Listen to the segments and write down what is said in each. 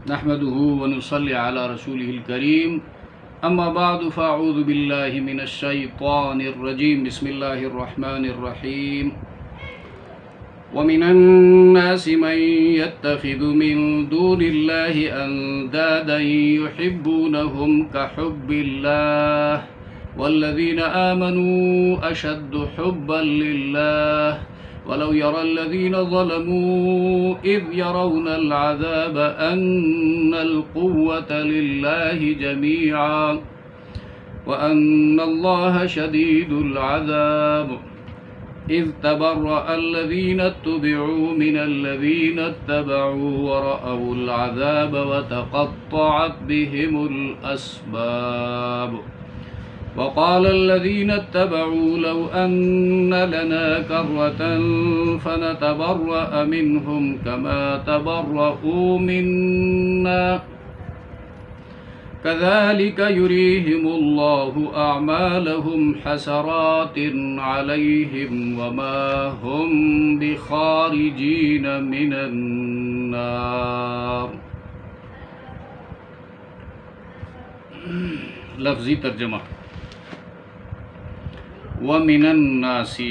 نحمده ونصلي على رسوله الكريم أما بعد فأعوذ بالله من الشيطان الرجيم بسم الله الرحمن الرحيم ومن الناس من يتخذ من دون الله أندادا يحبونهم كحب الله والذين آمنوا أشد حبا لله ولو يرى الذين ظلموا إذ يرون العذاب أن القوة لله جميعا وأن الله شديد العذاب إذ تبرأ الذين اتبعوا من الذين اتبعوا ورأوا العذاب وتقطعت بهم الأسباب وقال الذين اتبعوا لو أن لنا كرة فنتبرأ منهم كما تبرؤوا منا كذلك يريهم الله أعمالهم حسرات عليهم وما هم بخارجين من النار. لفظی ترجمہ. وَمِنَ النَّاسِ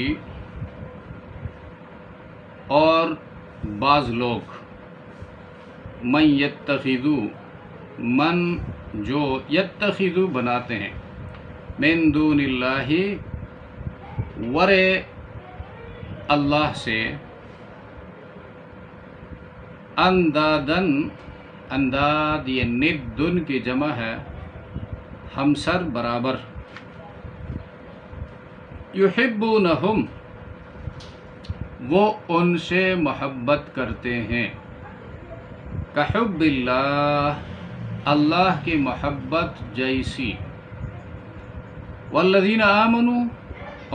اور بعض لوگ من یتخذو من جو یتخذو بناتے ہیں من دون اللہ ورے اللہ سے اندادن انداد یہ ندن کی جمع ہے ہمسر برابر یحبونہم وہ ان سے محبت کرتے ہیں کحب اللہ اللہ کی محبت جیسی والذین آمنوا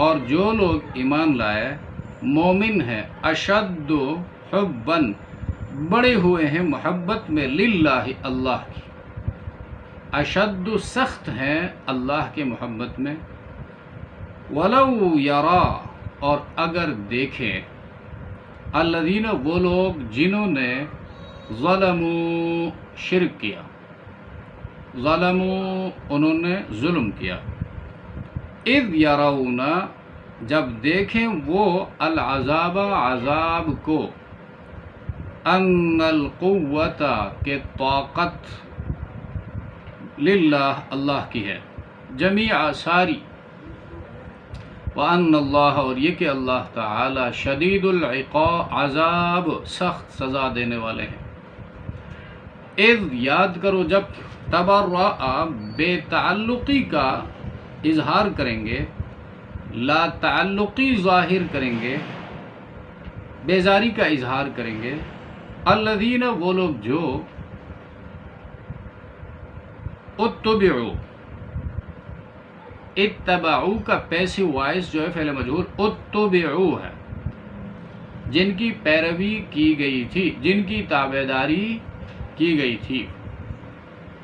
اور جو لوگ ایمان لائے مومن ہیں اشد حباً بڑے ہوئے ہیں محبت میں للہ اللہ کی اشد سخت ہیں اللہ کے محبت میں ولو یرا اور اگر دیکھیں الذین وہ لوگ جنہوں نے ظلموا شرک کیا ظلموا انہوں نے ظلم کیا اذ یرون جب دیکھیں وہ العذاب عذاب کو ان القوت کہ طاقت للہ اللہ کی ہے جمیع ساری وَأَنَّ اللَّهَ اور یہ کہ اللہ تعالی شدید العقاب عذاب سخت سزا دینے والے ہیں. اذ یاد کرو جب تبرأ بے تعلقی کا اظہار کریں گے لا تعلقی ظاہر کریں گے بیزاری کا اظہار کریں گے الذین وہ لوگ جو اتبعوا اتبعو کا پیسو وائس جو ہے فعل مجہول اتبعو ہے جن کی پیروی کی گئی تھی جن کی تابعداری کی گئی تھی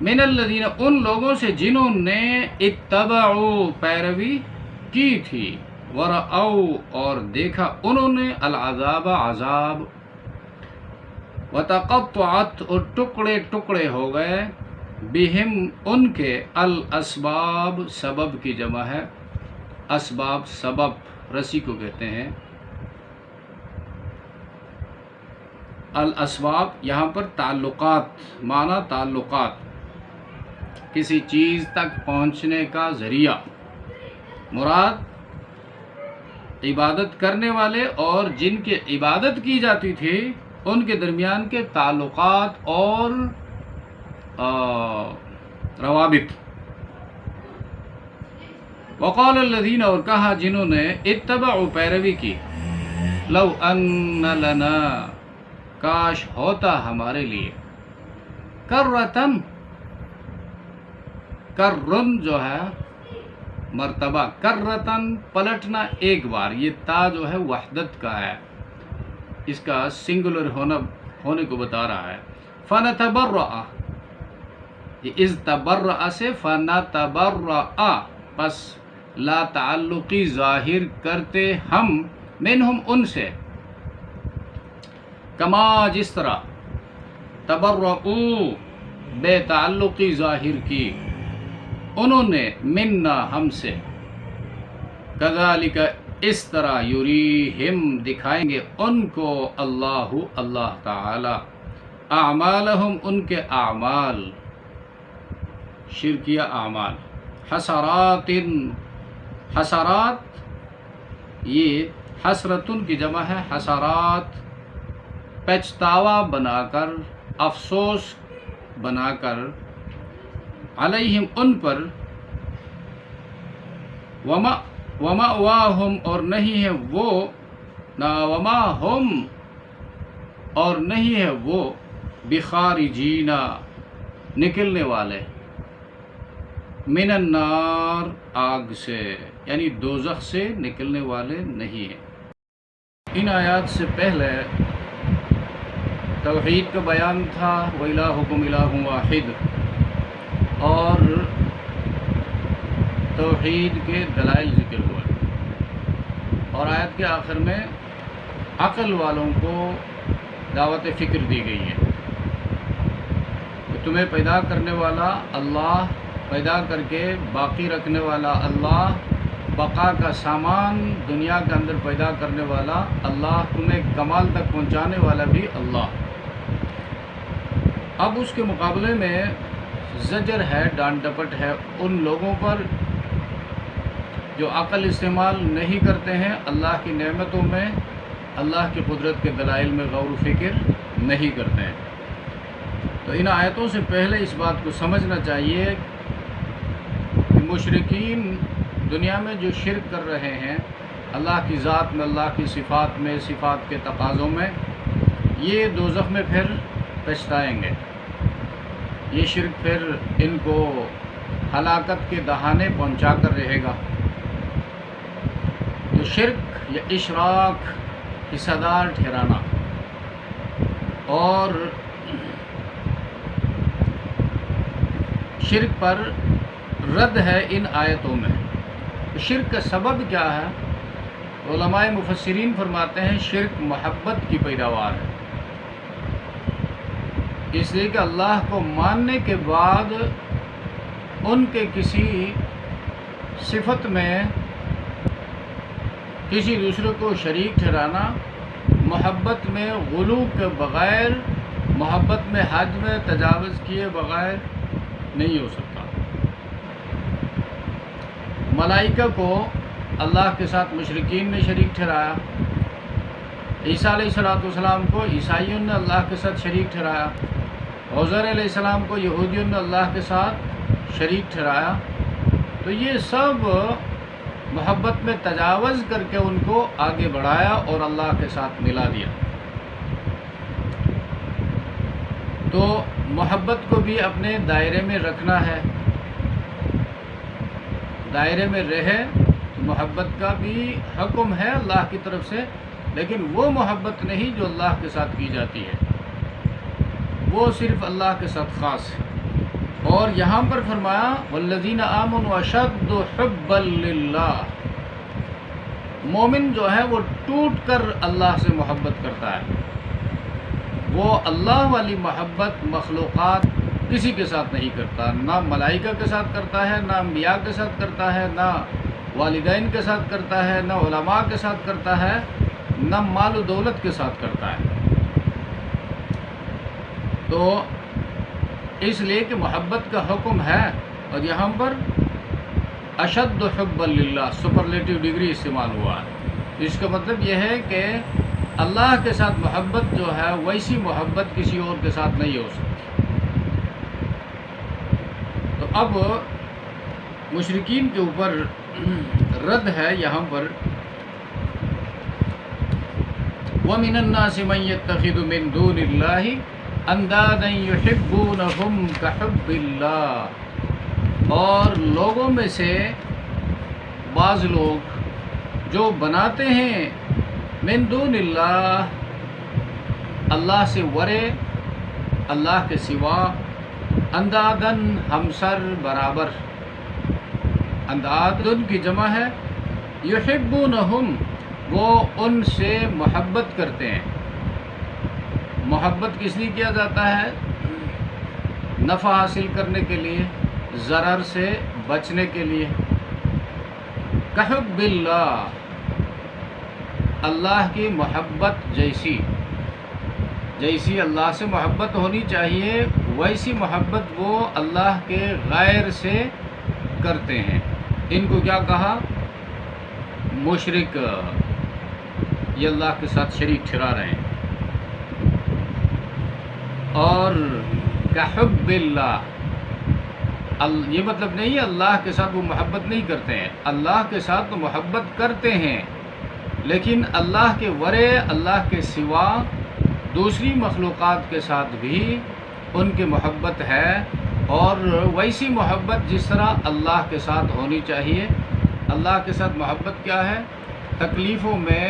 من الذین ان لوگوں سے جنہوں نے اتبعو پیروی کی تھی ورأو اور دیکھا انہوں نے العذاب عذاب وتقطعت اور ٹکڑے ٹکڑے ہو گئے بہم ان کے الاسباب سبب کی جمع ہے اسباب سبب رسی کو کہتے ہیں الاسباب یہاں پر تعلقات معنی تعلقات کسی چیز تک پہنچنے کا ذریعہ مراد عبادت کرنے والے اور جن کی عبادت کی جاتی تھی ان کے درمیان کے تعلقات اور روابط. وقال الذین اور کہا جنہوں نے اتبعوا پیروی کی لو ان لنا کاش ہوتا ہمارے لیے کرتن کرن جو ہے مرتبہ کرتن پلٹنا ایک بار یہ تا جو ہے وحدت کا ہے اس کا سنگولر ہونے کو بتا رہا ہے فنتبرأ از تبرأ سے فنتبرأ پس لا تعلقی ظاہر کرتے ہم منہم ان سے کما جس طرح تبرؤ بے تعلقی ظاہر کی انہوں نے منا ہم سے، کذالک اس طرح یریہم دکھائیں گے ان کو اللہ تعالی اعمالہم ان کے اعمال، شرکیہ اعمال، حسرات، حسرات یہ حسرتن کی جمع ہے، حسرات پچھتاوا بنا کر، افسوس بنا کر، علیہم ان پر، ومأواہم اور نہیں ہے وہ، وما ہم اور نہیں ہے وہ، بخارجینا نکلنے والے، من النار آگ سے، یعنی دوزخ سے نکلنے والے نہیں ہیں۔ ان آیات سے پہلے توحید کا بیان تھا، وَإِلَٰهُكُمْ إِلَٰهٌ وَاحِدٌ، اور توحید کے دلائل ذکر ہوئے، اور آیت کے آخر میں عقل والوں کو دعوت فکر دی گئی ہے کہ تمہیں پیدا کرنے والا اللہ، پیدا کر کے باقی رکھنے والا اللہ، بقا کا سامان دنیا کے اندر پیدا کرنے والا اللہ، تمہیں کمال تک پہنچانے والا بھی اللہ۔ اب اس کے مقابلے میں زجر ہے، ڈانٹ ڈپٹ ہے ان لوگوں پر جو عقل استعمال نہیں کرتے ہیں، اللہ کی نعمتوں میں، اللہ کی قدرت کے دلائل میں غور و فکر نہیں کرتے ہیں۔ تو ان آیتوں سے پہلے اس بات کو سمجھنا چاہیے کہ مشرکین دنیا میں جو شرک کر رہے ہیں اللہ کی ذات میں، اللہ کی صفات میں، صفات کے تقاضوں میں، یہ دوزخ میں پھر پچھتائیں گے۔ یہ شرک پھر ان کو ہلاکت کے دہانے پہنچا کر رہے گا۔ تو شرک یا اشراک حصہ دار ٹھہرانا اور شرک پر رد ہے ان آیتوں میں۔ شرک کا سبب کیا ہے؟ علماء مفسرین فرماتے ہیں شرک محبت کی پیداوار ہے، اس لیے کہ اللہ کو ماننے کے بعد ان کے کسی صفت میں کسی دوسرے کو شریک ٹھہرانا، محبت میں غلو کے بغیر، محبت میں حد میں تجاوز کیے بغیر نہیں ہو سکتا۔ ملائکہ کو اللہ کے ساتھ مشرکین نے شریک ٹھہرایا، عیسیٰ علیہ السلام کو عیسائیوں نے اللہ کے ساتھ شریک ٹھہرایا، عزیر علیہ السلام کو یہودیوں نے اللہ کے ساتھ شریک ٹھہرایا۔ تو یہ سب محبت میں تجاوز کر کے ان کو آگے بڑھایا اور اللہ کے ساتھ ملا دیا۔ تو محبت کو بھی اپنے دائرے میں رکھنا ہے، دائرے میں رہے۔ محبت کا بھی حکم ہے اللہ کی طرف سے، لیکن وہ محبت نہیں جو اللہ کے ساتھ کی جاتی ہے، وہ صرف اللہ کے ساتھ خاص ہے۔ اور یہاں پر فرمایا والذین آمنوا اشد حبا للہ، مومن جو ہے وہ ٹوٹ کر اللہ سے محبت کرتا ہے۔ وہ اللہ والی محبت مخلوقات کسی کے ساتھ نہیں کرتا، نہ ملائکہ کے ساتھ کرتا ہے، نہ انبیاء کے ساتھ کرتا ہے، نہ والدین کے ساتھ کرتا ہے، نہ علماء کے ساتھ کرتا ہے، نہ مال و دولت کے ساتھ کرتا ہے۔ تو اس لیے کہ محبت کا حکم ہے، اور یہاں پر اشد حبا للہ سپرلیٹو ڈگری استعمال ہوا ہے۔ اس کا مطلب یہ ہے کہ اللہ کے ساتھ محبت جو ہے ویسی محبت کسی اور کے ساتھ نہیں ہو سکتی۔ تو اب مشرکین کے اوپر رد ہے یہاں پر، وَمِنَ النَّاسِ مَن يَتَّخِذُ مِن دُونِ اللَّهِ اندادا يحبونهم كحب اللہ، اور لوگوں میں سے بعض لوگ جو بناتے ہیں من دون اللہ، اللہ سے ورے، اللہ کے سوا، اندادن ہمسر برابر، اندادن کی جمع ہے، یحبونہم وہ ان سے محبت کرتے ہیں، محبت کس لیے کیا جاتا ہے؟ نفع حاصل کرنے کے لیے، ضرر سے بچنے کے لیے۔ کحب اللہ، اللہ کی محبت جیسی اللہ سے محبت ہونی چاہیے ویسی محبت وہ اللہ کے غیر سے کرتے ہیں۔ ان کو کیا کہا؟ مشرک، یہ اللہ کے ساتھ شریک ٹھہرا رہے ہیں۔ اور کحب اللہ، یہ مطلب نہیں ہے اللہ کے ساتھ وہ محبت نہیں کرتے ہیں، اللہ کے ساتھ تو محبت کرتے ہیں، لیکن اللہ کے ورے، اللہ کے سوا دوسری مخلوقات کے ساتھ بھی ان کی محبت ہے، اور ویسی محبت جس طرح اللہ کے ساتھ ہونی چاہیے۔ اللہ کے ساتھ محبت کیا ہے؟ تکلیفوں میں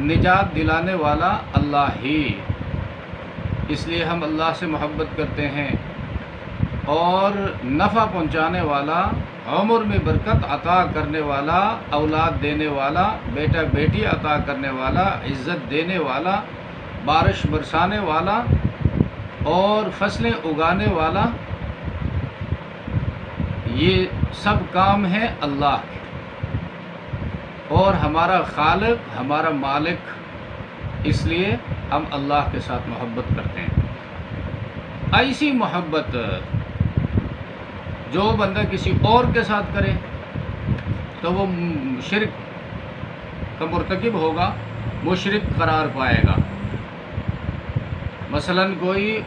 نجات دلانے والا اللہ ہی، اس لیے ہم اللہ سے محبت کرتے ہیں۔ اور نفع پہنچانے والا، عمر میں برکت عطا کرنے والا، اولاد دینے والا، بیٹا بیٹی عطا کرنے والا، عزت دینے والا، بارش برسانے والا اور فصلیں اگانے والا، یہ سب کام ہیں اللہ کے، اور ہمارا خالق، ہمارا مالک، اس لیے ہم اللہ کے ساتھ محبت کرتے ہیں۔ ایسی محبت جو بندہ کسی اور کے ساتھ کرے تو وہ شرک کا مرتکب ہوگا، مشرک قرار پائے گا۔ مثلا کوئی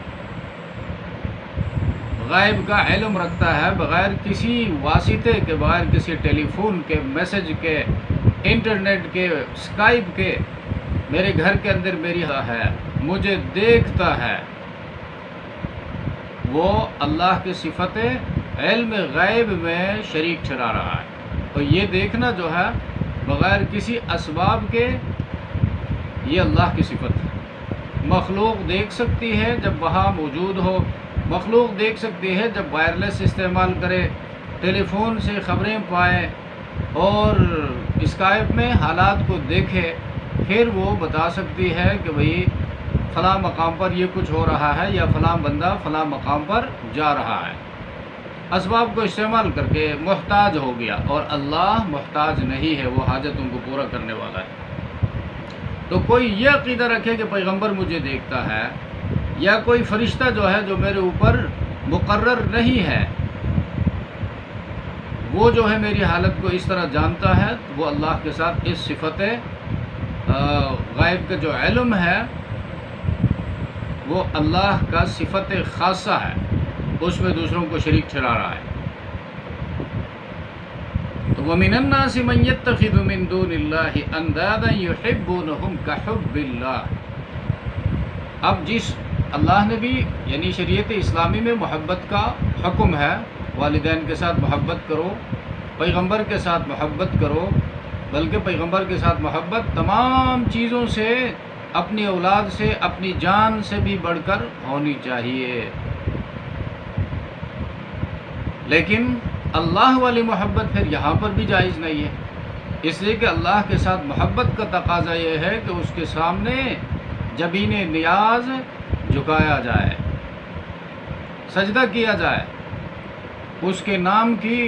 غیب کا علم رکھتا ہے، بغیر کسی واسطے کے، بغیر کسی ٹیلی فون کے، میسج کے، انٹرنیٹ کے، اسکائپ کے، میرے گھر کے اندر میری ہے، مجھے دیکھتا ہے، وہ اللہ کی صفت علم غیب میں شریک ٹھہرا رہا ہے۔ اور یہ دیکھنا جو ہے بغیر کسی اسباب کے، یہ اللہ کی صفت ہے۔ مخلوق دیکھ سکتی ہے جب وہاں موجود ہو، مخلوق دیکھ سکتی ہے جب وائرلیس استعمال کرے، ٹیلی فون سے خبریں پائے اور اسکائپ میں حالات کو دیکھے، پھر وہ بتا سکتی ہے کہ بھئی فلاں مقام پر یہ کچھ ہو رہا ہے، یا فلاں بندہ فلاں مقام پر جا رہا ہے۔ اسباب کو استعمال کر کے محتاج ہو گیا، اور اللہ محتاج نہیں ہے، وہ حاجتوں کو پورا کرنے والا ہے۔ تو کوئی یہ عقیدہ رکھے کہ پیغمبر مجھے دیکھتا ہے، یا کوئی فرشتہ جو ہے جو میرے اوپر مقرر نہیں ہے، وہ جو ہے میری حالت کو اس طرح جانتا ہے، وہ اللہ کے ساتھ اس صفت غیب کا جو علم ہے وہ اللہ کا صفت خاصہ ہے، اس میں دوسروں کو شریک ٹھہرا رہا ہے۔ تو وَمِنَ النَّاسِ مَن يَتَّخِذُ مِن دُونِ اللَّهِ أَندَادًا يُحِبُّونَهُمْ كَحُبِّ اللَّهِ۔ اب جس اللہ نے بھی یعنی شریعت اسلامی میں محبت کا حکم ہے، والدین کے ساتھ محبت کرو، پیغمبر کے ساتھ محبت کرو، بلکہ پیغمبر کے ساتھ محبت تمام چیزوں سے، اپنی اولاد سے، اپنی جان سے بھی بڑھ کر ہونی چاہیے۔ لیکن اللہ والی محبت پھر یہاں پر بھی جائز نہیں ہے، اس لیے کہ اللہ کے ساتھ محبت کا تقاضا یہ ہے کہ اس کے سامنے جبین نیاز جھکایا جائے، سجدہ کیا جائے، اس کے نام کی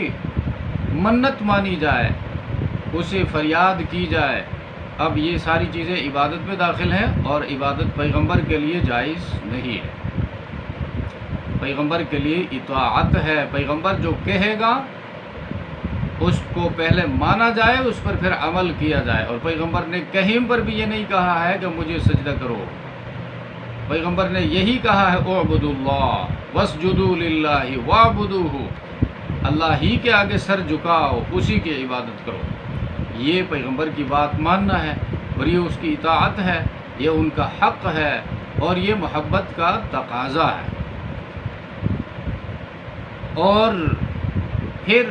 منت مانی جائے، اسے فریاد کی جائے۔ اب یہ ساری چیزیں عبادت میں داخل ہیں، اور عبادت پیغمبر کے لیے جائز نہیں ہے۔ پیغمبر کے لیے اطاعت ہے، پیغمبر جو کہے گا اس کو پہلے مانا جائے، اس پر پھر عمل کیا جائے۔ اور پیغمبر نے کہیں پر بھی یہ نہیں کہا ہے کہ مجھے سجدہ کرو، پیغمبر نے یہی کہا ہے اعبدوا اللہ واسجدوا للہ واعبدوہ، اللہ ہی کے آگے سر جھکاؤ، اسی کی عبادت کرو۔ یہ پیغمبر کی بات ماننا ہے، اور یہ اس کی اطاعت ہے، یہ ان کا حق ہے، اور یہ محبت کا تقاضا ہے۔ اور پھر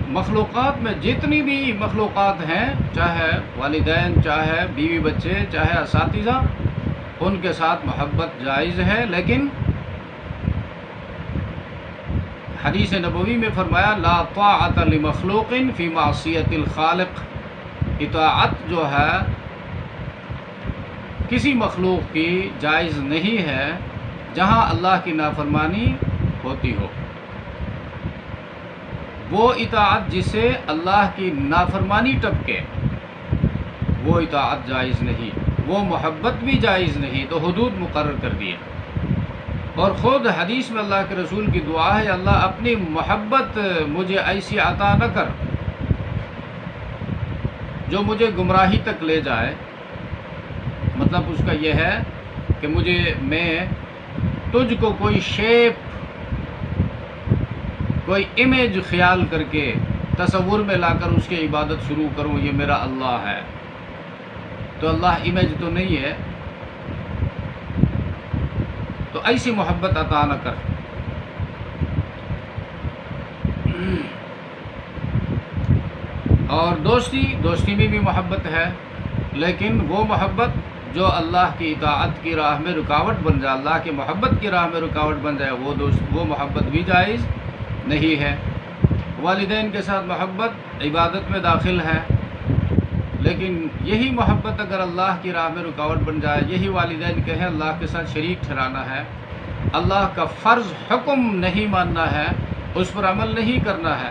مخلوقات میں جتنی بھی مخلوقات ہیں، چاہے والدین، چاہے بیوی بچے، چاہے اساتذہ، ان کے ساتھ محبت جائز ہے، لیکن حدیث نبوی میں فرمایا لا طاعت لمخلوق فی معصیت الخالق، اطاعت جو ہے کسی مخلوق کی جائز نہیں ہے جہاں اللہ کی نافرمانی ہوتی ہو۔ وہ اطاعت جسے اللہ کی نافرمانی ٹپکے وہ اطاعت جائز نہیں، وہ محبت بھی جائز نہیں، تو حدود مقرر کر دیے۔ اور خود حدیث میں اللہ کے رسول کی دعا ہے، اللہ اپنی محبت مجھے ایسی عطا نہ کر جو مجھے گمراہی تک لے جائے۔ مطلب اس کا یہ ہے کہ میں تجھ کو کوئی شیپ، کوئی امیج خیال کر کے تصور میں لا کر اس کی عبادت شروع کروں، یہ میرا اللہ ہے۔ تو اللہ امیج تو نہیں ہے، تو ایسی محبت عطا نہ کر۔ اور دوستی میں بھی محبت ہے، لیکن وہ محبت جو اللہ کی اطاعت کی راہ میں رکاوٹ بن جائے، اللہ کی محبت کی راہ میں رکاوٹ بن جائے، وہ محبت بھی جائز نہیں ہے۔ والدین کے ساتھ محبت عبادت میں داخل ہے، لیکن یہی محبت اگر اللہ کی راہ میں رکاوٹ بن جائے، یہی والدین کہیں اللہ کے ساتھ شریک ٹھہرانا ہے، اللہ کا فرض حکم نہیں ماننا ہے، اس پر عمل نہیں کرنا ہے،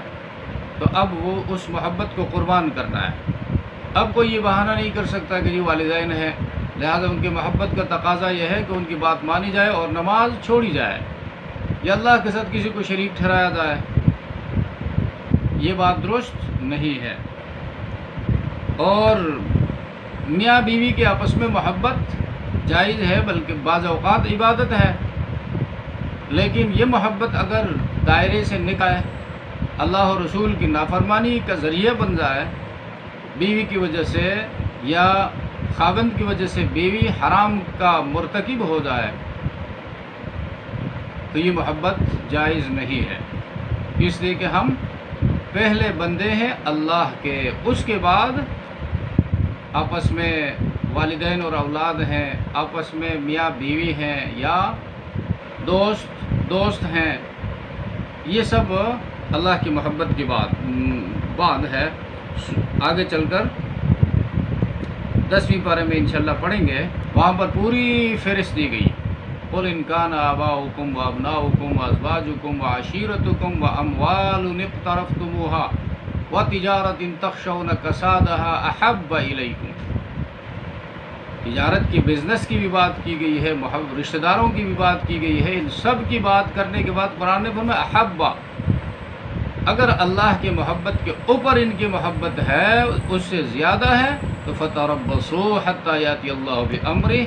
تو اب وہ اس محبت کو قربان کرنا ہے۔ اب کوئی یہ بہانہ نہیں کر سکتا کہ یہ والدین ہیں، لہذا ان کی محبت کا تقاضا یہ ہے کہ ان کی بات مانی جائے اور نماز چھوڑی جائے، یا اللہ کے ساتھ کسی کو شریک ٹھہرایا جائے۔ یہ بات درست نہیں ہے۔ اور میاں بیوی کے آپس میں محبت جائز ہے، بلکہ بعض اوقات عبادت ہے، لیکن یہ محبت اگر دائرے سے نکلے، اللہ اور رسول کی نافرمانی کا ذریعہ بن جائے، بیوی کی وجہ سے یا خاوند کی وجہ سے بیوی حرام کا مرتکب ہو جائے، تو یہ محبت جائز نہیں ہے، اس لیے کہ ہم پہلے بندے ہیں اللہ کے، اس کے بعد آپس میں والدین اور اولاد ہیں، آپس میں میاں بیوی ہیں یا دوست ہیں، یہ سب اللہ کی محبت کی بات ہے۔ آگے چل کر 10ویں پارے میں انشاءاللہ پڑھیں گے، وہاں پر پوری فہرست دی گئی۔ قُلْ إِنْ كَانَ آبَاؤُكُمْ وَأَبْنَاؤُكُمْ وَأَزْوَاجُكُمْ وَعَشِيرَتُكُمْ وَأَمْوَالٌ اقْتَرَفْتُمُوهَا وَتِجَارَةٌ تَخْشَوْنَ كَسَادَهَا أَحَبَّ إِلَيْكُمْ۔ تجارت کی، بزنس کی بھی بات کی گئی ہے، رشتہ داروں کی بھی بات کی گئی ہے، ان سب کی بات کرنے کے بعد قرآن نے فرمایا احبا، اگر اللہ کی محبت کے اوپر ان کی محبت ہے، اس سے زیادہ ہے، تو فَتَرَبَّصُوا حَتَّى يَأْتِيَ اللَّهُ بِأَمْرِهِ،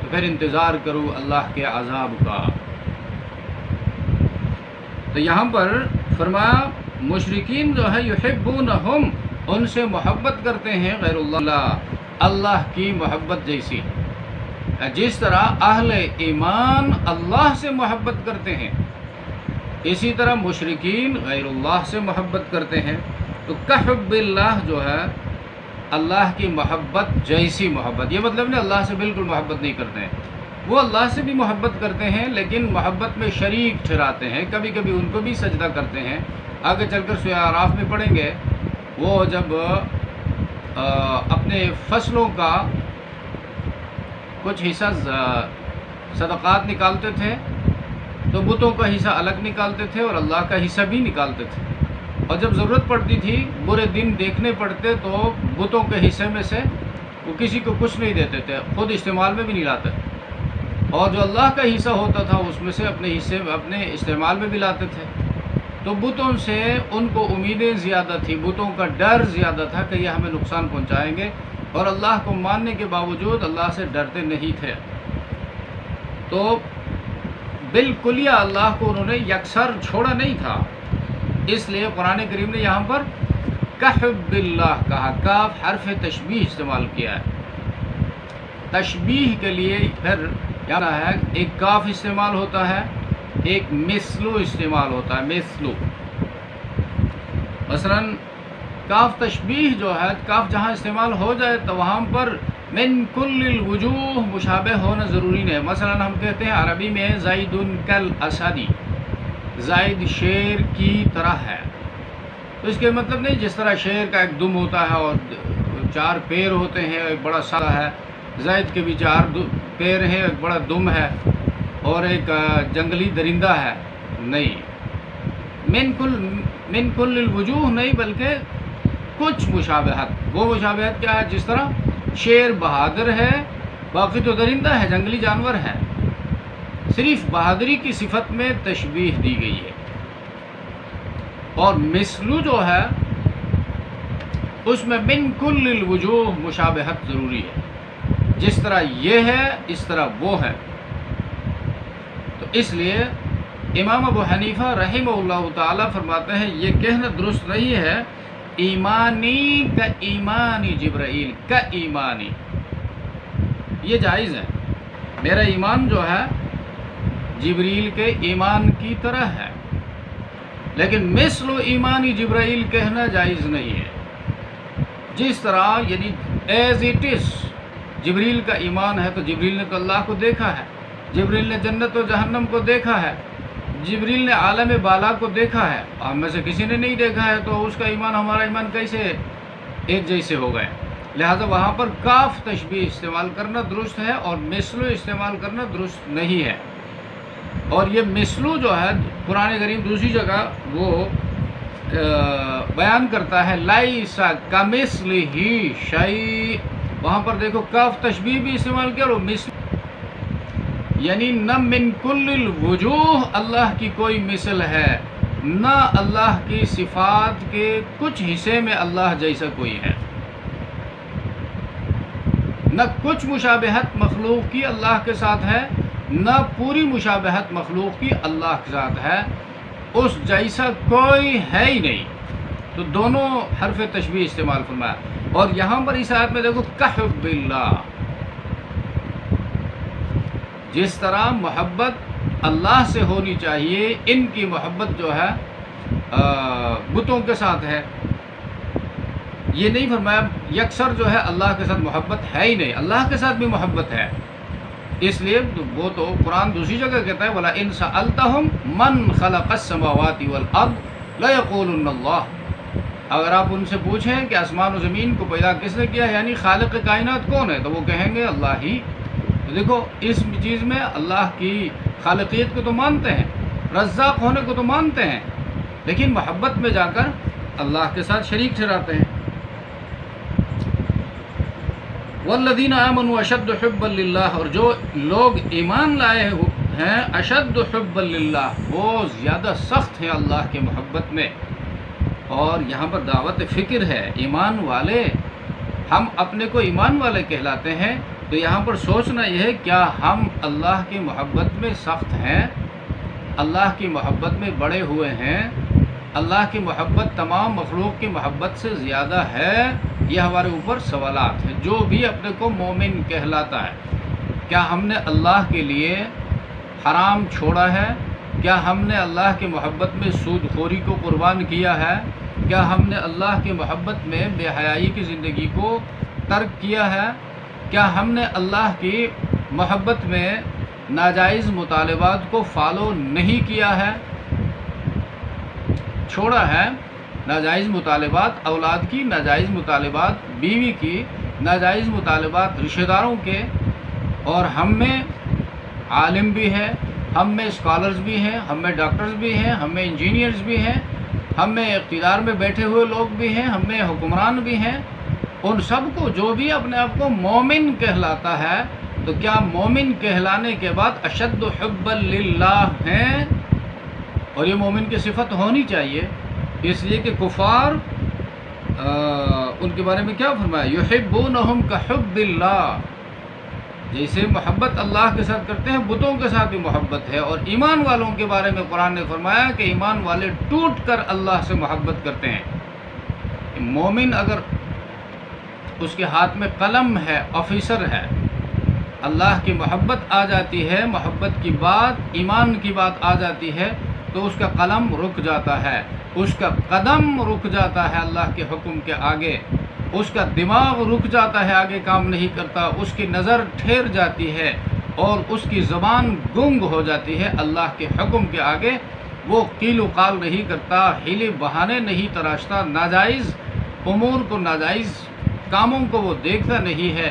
تو پھر انتظار کرو اللہ کے عذاب کا۔ تو یہاں پر فرمایا مشرکین جو ہے یحبونہم، ان سے محبت کرتے ہیں غیر اللہ کی محبت جیسی، جس طرح اہل ایمان اللہ سے محبت کرتے ہیں، اسی طرح مشرکین غیر اللہ سے محبت کرتے ہیں۔ تو کحب اللہ جو ہے اللہ کی محبت جیسی محبت، یہ مطلب نہیں اللہ سے بالکل محبت نہیں کرتے ہیں، وہ اللہ سے بھی محبت کرتے ہیں لیکن محبت میں شریک ٹھہراتے ہیں، کبھی کبھی ان کو بھی سجدہ کرتے ہیں۔ آگے چل کر سورہ اعراف میں پڑھیں گے، وہ جب اپنے فصلوں کا کچھ حصہ صدقات نکالتے تھے تو بتوں کا حصہ الگ نکالتے تھے اور اللہ کا حصہ بھی نکالتے تھے، اور جب ضرورت پڑتی تھی، برے دن دیکھنے پڑتے، تو بتوں کے حصے میں سے وہ کسی کو کچھ نہیں دیتے تھے، خود استعمال میں بھی نہیں لاتے، اور جو اللہ کا حصہ ہوتا تھا اس میں سے اپنے استعمال میں بھی لاتے تھے۔ تو بتوں سے ان کو امیدیں زیادہ تھی، بتوں کا ڈر زیادہ تھا کہ یہ ہمیں نقصان پہنچائیں گے، اور اللہ کو ماننے کے باوجود اللہ سے ڈرتے نہیں تھے۔ تو بالکلیہ اللہ کو انہوں نے یکسر چھوڑا نہیں تھا، اس لیے قرآن کریم نے یہاں پر کحب اللہ کہا، کاف حرف تشبیہ استعمال کیا ہے۔ تشبیہ کے لیے پھر کیا ہے، ایک کاف استعمال ہوتا ہے، ایک مثلو استعمال ہوتا ہے، مثلو۔ مثلا کاف تشبیہ جو ہے، کاف جہاں استعمال ہو جائے تو وہاں پر من کل الوجوہ مشابہ ہونا ضروری نہیں ہے۔ مثلا ہم کہتے ہیں عربی میں زید کل اسدی، زید شیر کی طرح ہے، تو اس کے مطلب نہیں جس طرح شیر کا ایک دم ہوتا ہے اور 4 پیر ہوتے ہیں، ایک بڑا سارا ہے، زید کے بھی 4 پیر ہیں، ایک بڑا دم ہے اور ایک جنگلی درندہ ہے، نہیں، من کل الوجوہ نہیں، بلکہ کچھ مشابہت۔ وہ مشابہت کیا ہے؟ جس طرح شیر بہادر ہے، باقی تو درندہ ہے، جنگلی جانور ہے، صرف بہادری کی صفت میں تشبیہ دی گئی ہے۔ اور مثلو جو ہے اس میں من کل الوجوہ مشابہت ضروری ہے، جس طرح یہ ہے اس طرح وہ ہے۔ تو اس لیے امام ابو حنیفہ رحمہ اللہ تعالی فرماتے ہیں یہ کہنا درست نہیں ہے ایمانی کا ایمانی جبرائیل کا ایمانی، یہ جائز ہے، میرا ایمان جو ہے جبریل کے ایمان کی طرح ہے، لیکن مثل ایمانی جبرائیل کہنا جائز نہیں ہے۔ جس طرح یعنی ایز اٹ از جبریل کا ایمان ہے، تو جبریل نے تو اللہ کو دیکھا ہے، جبریل نے جنت و جہنم کو دیکھا ہے، جبریل نے عالم بالا کو دیکھا ہے، ہم میں سے کسی نے نہیں دیکھا ہے، تو اس کا ایمان ہمارا ایمان کیسے ایک جیسے ہو گئے؟ لہذا وہاں پر کاف تشبیہ استعمال کرنا درست ہے اور مثلو استعمال کرنا درست نہیں ہے۔ اور یہ مثلو جو ہے قرآن کریم دوسری جگہ وہ بیان کرتا ہے لیس کمثلہ شیء، وہاں پر دیکھو کاف تشبیہ بھی استعمال کیا، اور مثل یعنی نہ من کل الوجوہ اللہ کی کوئی مثل ہے، نہ اللہ کی صفات کے کچھ حصے میں اللہ جیسا کوئی ہے، نہ کچھ مشابہت مخلوق کی اللہ کے ساتھ ہے، نہ پوری مشابہت مخلوق کی اللہ کے ساتھ ہے، اس جیسا کوئی ہے ہی نہیں۔ تو دونوں حرف تشبیہ استعمال فرمایا۔ اور یہاں پر اس آیت میں دیکھو کحب اللہ، جس طرح محبت اللہ سے ہونی چاہیے، ان کی محبت جو ہے بتوں کے ساتھ ہے، یہ نہیں فرمایا یکسر جو ہے اللہ کے ساتھ محبت ہے ہی نہیں، اللہ کے ساتھ بھی محبت ہے۔ اس لیے وہ تو قرآن دوسری جگہ کہتا ہے وَلَئِن سَأَلْتَهُمْ مَنْ خَلَقَ السَّمَاوَاتِ وَالْأَرْضِ لَيَقُولُنَّ اللَّهُ، اگر آپ ان سے پوچھیں کہ آسمان و زمین کو پیدا کس نے کیا ہے، یعنی خالق کائنات کون ہے، تو وہ کہیں گے اللہ ہی۔ تو دیکھو اس چیز میں اللہ کی خالقیت کو تو مانتے ہیں، رزاق ہونے کو تو مانتے ہیں، لیکن محبت میں جا کر اللہ کے ساتھ شریک ٹھہراتے ہیں۔ والذین آمنوا اشد حبا للہ، اور جو لوگ ایمان لائے ہیں اشد حبا للہ، وہ زیادہ سخت ہیں اللہ کے محبت میں۔ اور یہاں پر دعوت فکر ہے، ایمان والے، ہم اپنے کو ایمان والے کہلاتے ہیں، تو یہاں پر سوچنا یہ ہے کیا ہم اللہ کی محبت میں سخت ہیں، اللہ کی محبت میں بڑے ہوئے ہیں، اللہ کی محبت تمام مخلوق کی محبت سے زیادہ ہے؟ یہ ہمارے اوپر سوالات ہیں۔ جو بھی اپنے کو مومن کہلاتا ہے، کیا ہم نے اللہ کے لیے حرام چھوڑا ہے؟ کیا ہم نے اللہ کی محبت میں سود خوری کو قربان کیا ہے؟ کیا ہم نے اللہ کی محبت میں بے حیائی کی زندگی کو ترک کیا ہے؟ کیا ہم نے اللہ کی محبت میں ناجائز مطالبات کو فالو نہیں کیا ہے، چھوڑا ہے؟ ناجائز مطالبات اولاد کی، ناجائز مطالبات بیوی کی، ناجائز مطالبات رشتہ داروں کے، اور ہم میں عالم بھی ہے، ہم میں اسکالرز بھی ہیں، ہم میں ڈاکٹرز بھی ہیں، ہم میں انجینئرز بھی ہیں، ہم میں اقتدار میں بیٹھے ہوئے لوگ بھی ہیں، ہم میں حکمران بھی ہیں، ان سب کو جو بھی اپنے آپ کو مومن کہلاتا ہے، تو کیا مومن کہلانے کے بعد اشد حبا للہ ہیں؟ اور یہ مومن کی صفت ہونی چاہیے، اس لیے کہ کفار ان کے بارے میں کیا فرمایا، یحبونہم کحب اللہ، جیسے محبت اللہ کے ساتھ کرتے ہیں بتوں کے ساتھ بھی محبت ہے۔ اور ایمان والوں کے بارے میں قرآن نے فرمایا کہ ایمان والے ٹوٹ کر اللہ سے محبت کرتے ہیں۔ مومن اگر اس کے ہاتھ میں قلم ہے، آفیسر ہے، اللہ کی محبت آ جاتی ہے، محبت کی بات، ایمان کی بات آ جاتی ہے، تو اس کا قلم رک جاتا ہے، اس کا قدم رک جاتا ہے اللہ کے حکم کے آگے، اس کا دماغ رک جاتا ہے، آگے کام نہیں کرتا، اس کی نظر ٹھہر جاتی ہے اور اس کی زبان گنگ ہو جاتی ہے اللہ کے حکم کے آگے۔ وہ قیل و قال نہیں کرتا، حیلے بہانے نہیں تراشتا، ناجائز امور کو، ناجائز کاموں کو وہ دیکھتا نہیں ہے،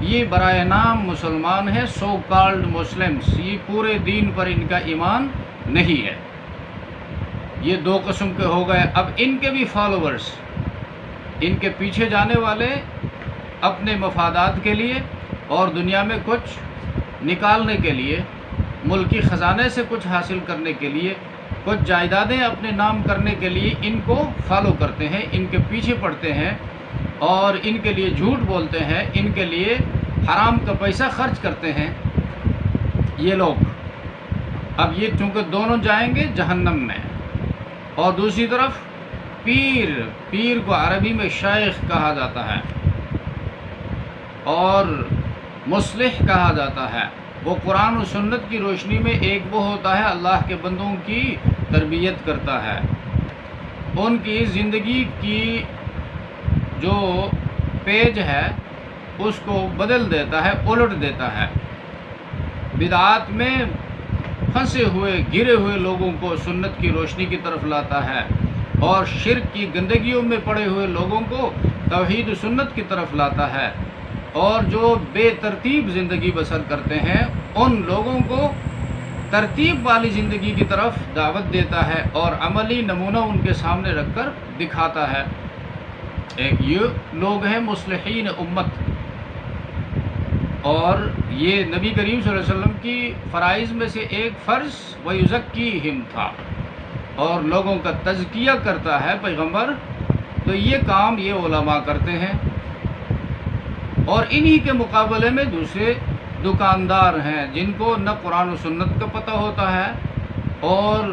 یہ برائے نام مسلمان ہیں، سو کالڈ مسلمس، یہ پورے دین پر ان کا ایمان نہیں ہے۔ یہ دو قسم کے ہو گئے۔ اب ان کے بھی فالوورز، ان کے پیچھے جانے والے اپنے مفادات کے لیے اور دنیا میں کچھ نکالنے کے لیے، ملکی خزانے سے کچھ حاصل کرنے کے لیے، کچھ جائیدادیں اپنے نام کرنے کے لیے ان کو فالو کرتے ہیں، ان کے پیچھے پڑتے ہیں اور ان کے لیے جھوٹ بولتے ہیں، ان کے لیے حرام کا پیسہ خرچ کرتے ہیں یہ لوگ۔ اب یہ چونکہ دونوں جائیں گے جہنم میں، اور دوسری طرف پیر کو عربی میں شیخ کہا جاتا ہے اور مصلح کہا جاتا ہے۔ وہ قرآن و سنت کی روشنی میں ایک وہ ہوتا ہے اللہ کے بندوں کی تربیت کرتا ہے، ان کی زندگی کی جو پیج ہے اس کو بدل دیتا ہے، الٹ دیتا ہے، بدعات میں پھنسے ہوئے گرے ہوئے لوگوں کو سنت کی روشنی کی طرف لاتا ہے، اور شرک کی گندگیوں میں پڑے ہوئے لوگوں کو توحید و سنت کی طرف لاتا ہے، اور جو بے ترتیب زندگی بسر کرتے ہیں ان لوگوں کو ترتیب والی زندگی کی طرف دعوت دیتا ہے اور عملی نمونہ ان کے سامنے رکھ کر دکھاتا ہے۔ ایک یہ لوگ ہیں مصلحین امت، اور یہ نبی کریم صلی اللہ علیہ وسلم کی فرائض میں سے ایک فرض وَيُزَكِّيهِمْ تھا، اور لوگوں کا تزکیہ کرتا ہے پیغمبر، تو یہ کام یہ علماء کرتے ہیں۔ اور انہی کے مقابلے میں دوسرے دکاندار ہیں جن کو نہ قرآن و سنت کا پتہ ہوتا ہے، اور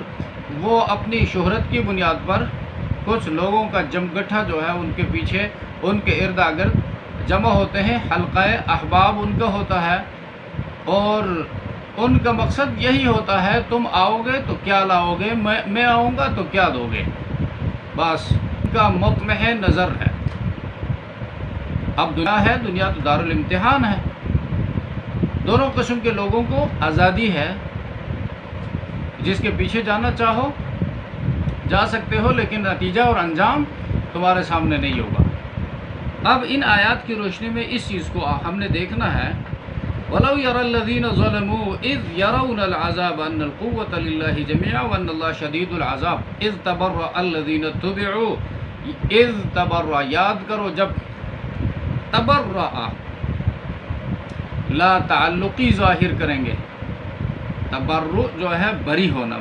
وہ اپنی شہرت کی بنیاد پر کچھ لوگوں کا جمگٹھا جو ہے ان کے پیچھے، ان کے ارد گرد جمع ہوتے ہیں، حلقہ احباب ان کا ہوتا ہے، اور ان کا مقصد یہی ہوتا ہے تم آؤ گے تو کیا لاؤ گے، میں آؤں گا تو کیا دو گے، بس ان کا مطمع نظر ہے۔ اب دنیا ہے، دنیا تو دار الامتحان ہے، دونوں قسم کے لوگوں کو آزادی ہے، جس کے پیچھے جانا چاہو جا سکتے ہو، لیکن نتیجہ اور انجام تمہارے سامنے نہیں ہوگا۔ اب ان آیات کی روشنی میں اس چیز کو ہم نے دیکھنا ہے، وَلَوْ يَرَى الَّذِينَ ظَلَمُوا إِذْ يَرَوْنَ الْعَذَابَ أَنَّ الْقُوَّةَ لِلَّهِ جَمِيعًا وَأَنَّ اللَّهَ شَدِيدُ الْعَذَابِ إِذْ تَبَرَّأَ الَّذِينَ اتُّبِعُوا إِذْ تَبَرَّأَ، یاد کرو جب تبرأ لا تعلقی ظاہر کریں گے، تبرؤ جو ہے بری ہونا،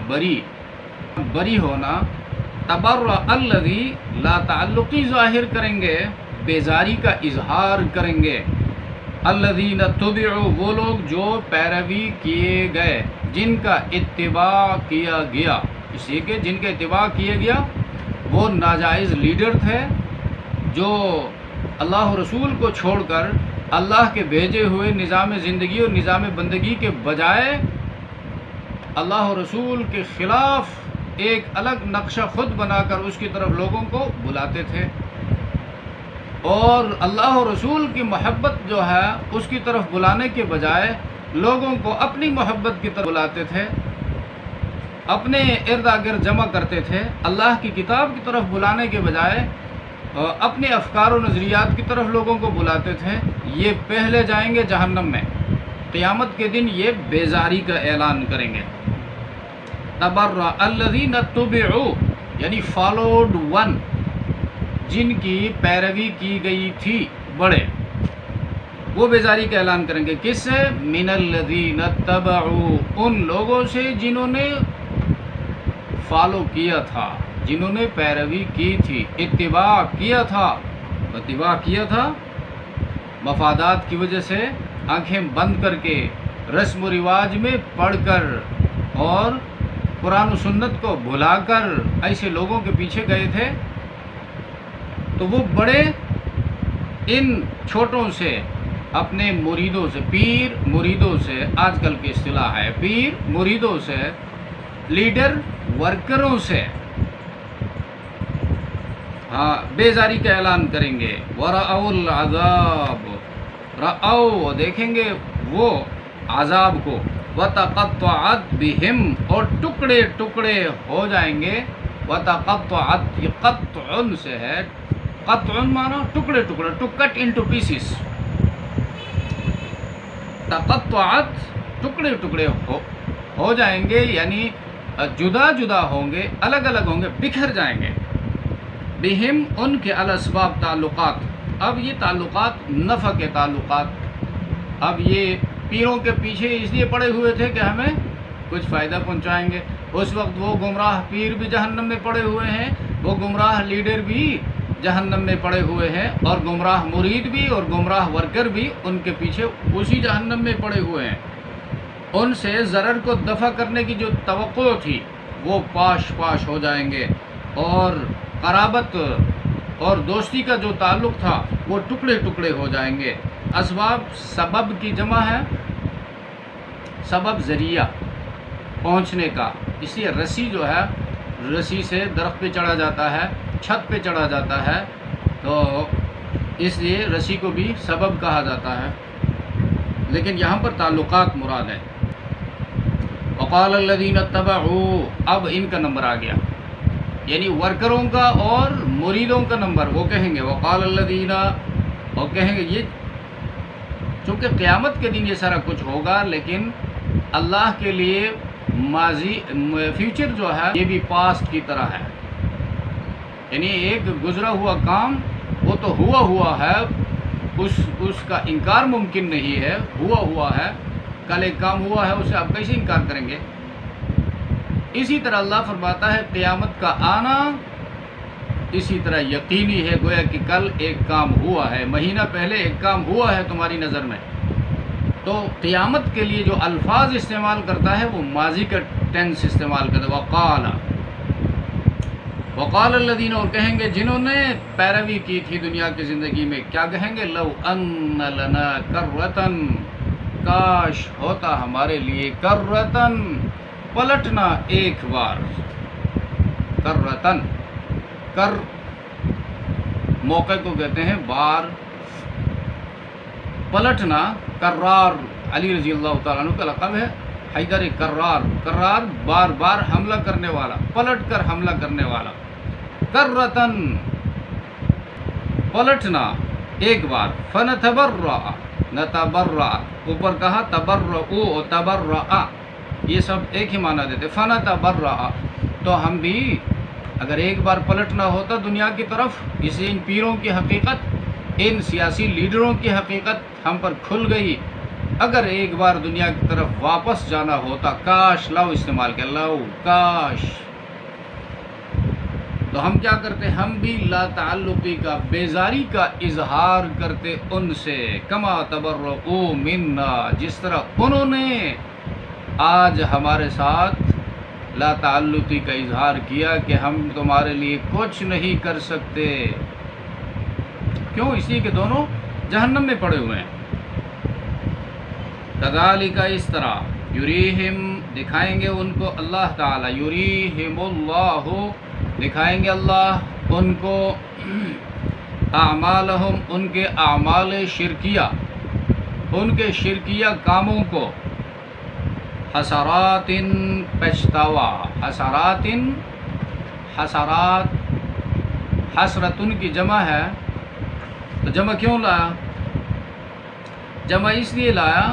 بری ہونا، تبرأ الذی لا تعلقی ظاہر کریں گے، بیزاری کا اظہار کریں گے، الذین تبعوا وہ لوگ جو پیروی کیے گئے، جن کا اتباع کیا گیا، اسی کے جن کا اتباع کیا گیا وہ ناجائز لیڈر تھے جو اللہ رسول کو چھوڑ کر اللہ کے بھیجے ہوئے نظام زندگی اور نظام بندگی کے بجائے اللہ رسول کے خلاف ایک الگ نقشہ خود بنا کر اس کی طرف لوگوں کو بلاتے تھے، اور اللہ رسول کی محبت جو ہے اس کی طرف بلانے کے بجائے لوگوں کو اپنی محبت کی طرف بلاتے تھے، اپنے ارد گرد جمع کرتے تھے، اللہ کی کتاب کی طرف بلانے کے بجائے اپنے افکار و نظریات کی طرف لوگوں کو بلاتے تھے۔ یہ پہلے جائیں گے جہنم میں، قیامت کے دن یہ بیزاری کا اعلان کریں گے۔ تبرأ الذین اتبعوا یعنی فالوڈ ون، جن کی پیروی کی گئی تھی بڑے، وہ بیزاری کا اعلان کریں گے۔ کس سے؟ من الذین اتبعوا، ان لوگوں سے جنہوں نے فالو کیا تھا، جنہوں نے پیروی کی تھی، اتباع کیا تھا مفادات کی وجہ سے آنکھیں بند کر کے، رسم و رواج میں پڑھ کر اور قرآن و سنت کو بھلا کر ایسے لوگوں کے پیچھے گئے تھے، تو وہ بڑے ان چھوٹوں سے، اپنے مریدوں سے، پیر مریدوں سے، آج کل کی اصطلاح ہے پیر مریدوں سے، لیڈر ورکروں سے بیزاری کا اعلان کریں گے۔ وَرَأَوُا الْعَذَابَ، رَأَوْا دیکھیں گے وہ عذاب کو، وَتَقَطَّعَتْ بِهِمْ اور ٹکڑے ٹکڑے ہو جائیں گے، وَتَقَطَّعَتْ یہ قطع سے ہے، قطع معنی ٹکڑے ٹکڑے، ٹو کٹ انٹو پیسز، تقطعت ٹکڑے ٹکڑے ہو جائیں گے، یعنی جدا جدا ہوں گے، الگ الگ ہوں گے، بکھر جائیں گے، بہم ان کے الاسباب تعلقات۔ اب یہ تعلقات نفع کے تعلقات، اب یہ پیروں کے پیچھے اس لیے پڑے ہوئے تھے کہ ہمیں کچھ فائدہ پہنچائیں گے۔ اس وقت وہ گمراہ پیر بھی جہنم میں پڑے ہوئے ہیں، وہ گمراہ لیڈر بھی جہنم میں پڑے ہوئے ہیں، اور گمراہ مرید بھی اور گمراہ ورکر بھی ان کے پیچھے اسی جہنم میں پڑے ہوئے ہیں۔ ان سے ضرر کو دفع کرنے کی جو توقع تھی وہ پاش پاش ہو جائیں گے، اور قرابت اور دوستی کا جو تعلق تھا وہ ٹکڑے ٹکڑے ہو جائیں گے۔ اسباب سبب کی جمع ہے، سبب ذریعہ پہنچنے کا، اس لیے رسی جو ہے، رسی سے درخت پہ چڑھا جاتا ہے، چھت پہ چڑھا جاتا ہے، تو اس لیے رسی کو بھی سبب کہا جاتا ہے، لیکن یہاں پر تعلقات مراد ہے۔ وقال الذین اتبعوا، اب ان کا نمبر آ گیا، یعنی ورکروں کا اور مریدوں کا نمبر۔ وہ کہیں گے وقال الذین، اور کہیں گے یہ چونکہ قیامت کے دن یہ سارا کچھ ہوگا، لیکن اللہ کے لیے ماضی فیوچر جو ہے یہ بھی پاسٹ کی طرح ہے، یعنی ایک گزرا ہوا کام وہ تو ہوا ہے، اس کا انکار ممکن نہیں ہے، ہوا ہے، کل ایک کام ہوا ہے، اسے آپ کیسے انکار کریں گے؟ اسی طرح اللہ فرماتا ہے قیامت کا آنا اسی طرح یقینی ہے، گویا کہ کل ایک کام ہوا ہے، مہینہ پہلے ایک کام ہوا ہے تمہاری نظر میں۔ تو قیامت کے لیے جو الفاظ استعمال کرتا ہے وہ ماضی کا ٹینس استعمال کرتا ہے۔ وقال الذین، اور کہیں گے جنہوں نے پیروی کی تھی دنیا کی زندگی میں، کیا کہیں گے؟ لو ان لنا کرۃن، کاش ہوتا ہمارے لیے، کرۃن پلٹنا ایک بار، کرۃن، کر موقع کو کہتے ہیں بار، پلٹنا، کرار، علی رضی اللہ تعالیٰ عنہ کا لقب ہے، حیدر کرار، کرار بار بار حملہ کرنے والا، پلٹ کر حملہ کرنے والا، کرۃن پلٹنا ایک بار، فنتبرأ، نتبرأ، اوپر کہا تبرؤ و تبرأ، یہ سب ایک ہی معنی دیتے، فنتبرأ، تو ہم بھی اگر ایک بار پلٹنا ہوتا دنیا کی طرف، اسے ان پیروں کی حقیقت، ان سیاسی لیڈروں کی حقیقت ہم پر کھل گئی، اگر ایک بار دنیا کی طرف واپس جانا ہوتا، کاش، لو استعمال کیا، لو، کاش، تو ہم کیا کرتے؟ ہم بھی لا تعلقی کا، بیزاری کا اظہار کرتے ان سے، کما تبرؤوا منا، جس طرح انہوں نے آج ہمارے ساتھ لا تعلقی کا اظہار کیا کہ ہم تمہارے لیے کچھ نہیں کر سکتے۔ کیوں؟ اس لیے کہ دونوں جہنم میں پڑے ہوئے ہیں۔ کذالک، اس طرح، یریہم، دکھائیں گے ان کو اللہ تعالیٰ، یریہم اللہ، دکھائیں گے اللہ ان کو، اعمالہم، ان کے اعمال شرکیہ، ان کے شرکیہ کاموں کو، حسرات، پچھتاوا، حسرات، حسرات، حسرتن کی جمع ہے، تو جمع کیوں لایا؟ جمع اس لیے لایا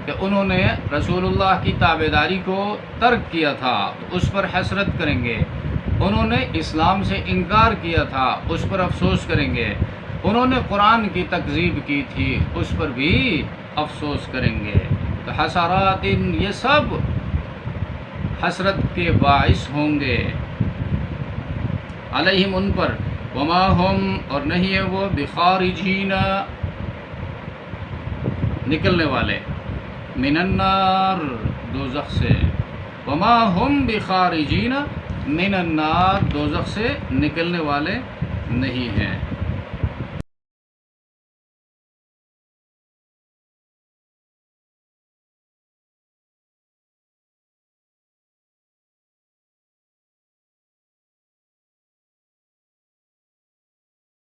کہ انہوں نے رسول اللہ کی تابعداری کو ترک کیا تھا، اس پر حسرت کریں گے، انہوں نے اسلام سے انکار کیا تھا، اس پر افسوس کریں گے، انہوں نے قرآن کی تکذیب کی تھی، اس پر بھی افسوس کریں گے۔ تو حسرات، یہ سب حسرت کے باعث ہوں گے، علیہم، ان پر، وما ہم، اور نہیں ہے وہ، بخارجین، نکلنے والے، من النار، دوزخ سے، وما ہم بخارجین من النار، دوزخ سے نکلنے والے نہیں ہیں۔